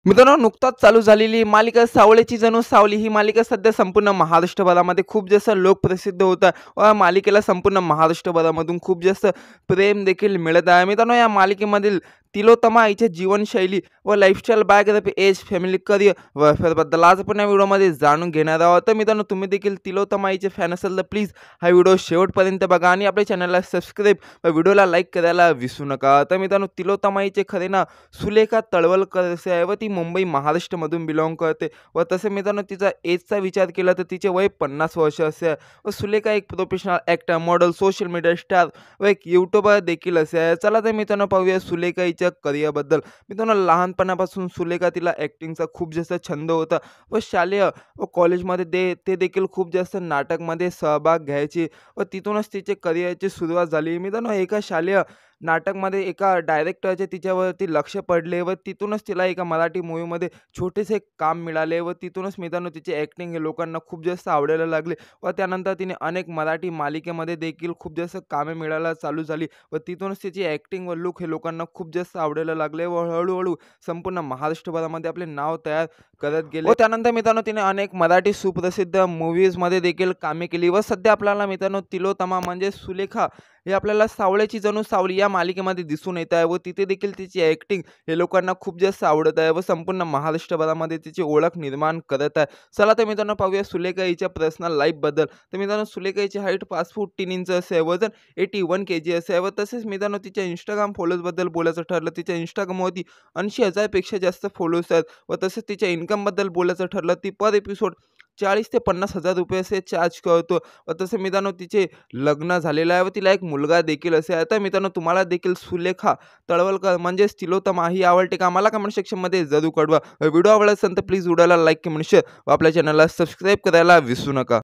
मित्रांनो, नुकताच चालू झालेली मालिका सावळ्याची जणू सावली ही मालिका सध्या संपूर्ण महाराष्ट्रभरामध्ये खूप जास्त लोकप्रसिद्ध होत आहे व या मालिकेला संपूर्ण महाराष्ट्रभरामधून खूप जास्त प्रेम देखील मिळत आहे. मित्रांनो, या मालिकेमधील तिलोत्तमा हिची जीवनशैली व lifestyle, biography, age, family, career व अफेअरबद्दल आज आपण या व्हिडिओमध्ये जाणून घेणार आहोत. तर मित्रांनो, तुम्ही देखील तिलोत्तमा हिचे फॅन असाल तर प्लीज हा व्हिडिओ शेवटपर्यंत बघा आणि आपल्या चॅनलला सबस्क्राईब व व्हिडिओला लाईक करायला विसरू नका. तर मित्रांनो, तिलोत्तमा हिचे खरे नाव सुलेखा तळवलकर असे आहे व ती मुंबई महाराष्ट्रमधून बिलॉंग करते व तसे मित्रांनो तिचा एजचा विचार केला तर तिचे वय 50 वर्ष असे आहे व सुलेखा एक professional actor, model, social media star व एक यूट्यूबर देखील असे आहे. चला तर मित्रांनो पाहूया सुलेखा हिच्या करिअरबद्दल. मित्रांनो, लहानपणापासून सुलेखा तिला ॲक्टिंगचा खूप जास्त छंद होता व शालेय व कॉलेजमध्ये ते देखील खूप जास्त नाटकमध्ये सहभाग घ्यायची व तिथूनच तिचे करिअरची सुरुवात झाली. मित्रांनो, एका शालेय नाटकमध्ये एका डायरेक्टरचे तिच्यावरती लक्ष पडले व तिथूनच तिला एका मराठी मूव्हीमध्ये छोटेसे काम मिळाले व तिथूनच मित्रांनो तिची ॲक्टिंग हे लोकांना खूप जास्त आवडायला लागले व त्यानंतर तिने अनेक मराठी मालिकेमध्ये देखील खूप जास्त कामे मिळायला चालू झाली व तिथूनच तिची ॲक्टिंग व लुक हे लोकांना खूप जास्त आवडायला लागले व हळूहळू संपूर्ण महाराष्ट्रभरामध्ये आपले नाव तयार करत गेले व त्यानंतर मित्रांनो तिने अनेक मराठी सुप्रसिद्ध मूव्हीजमध्ये देखील कामे केली व सध्या आपल्याला मित्रांनो तिलोत्तमा म्हणजे सुलेखा हे आपल्याला सावळ्याची जणू सावली या मालिकेमध्ये दिसून येत आहे व तिथे देखील तिची ॲक्टिंग हे लोकांना खूप जास्त आवडत आहे व संपूर्ण महाराष्ट्रभरामध्ये तिची ओळख निर्माण करत आहे. चला तर मित्रांनो पाहूया सुलेखा हिच्या पर्सनल लाईफबद्दल. तर मित्रांनो, सुलेखा हिची हाईट 5 फूट 3 इंच असे आहे, वजन 81 kg असे आहे व तसेच मित्रांनो तिच्या इंस्टाग्राम फॉलोअर्सबद्दल बोलायचं ठरलं तिच्या इंस्टाग्रामवरती 80,000पेक्षा जास्त फॉलोअर्स आहेत व तसेच तिच्या इन्कमबद्दल बोलायचं ठरलं ती पर एपिसोड 40 ते 50,000 रुपये असे चार्ज करतो व तसे मित्रांनो तिचे लग्न झालेलं आहे व तिला एक मुलगा देखील असे आहे. तर मित्रांनो, तुम्हाला देखील सुलेखा तळवलकर म्हणजेच तिलोत्तमा ही आवडते का? मला कमेंट सेक्शनमध्ये जरूर कळवा. व्हिडिओ आवडला असेल तर प्लीज व्हिडिओला लाईक, कमेंट, शेअर व आपल्या चॅनलला सबस्क्राईब करायला विसरू नका.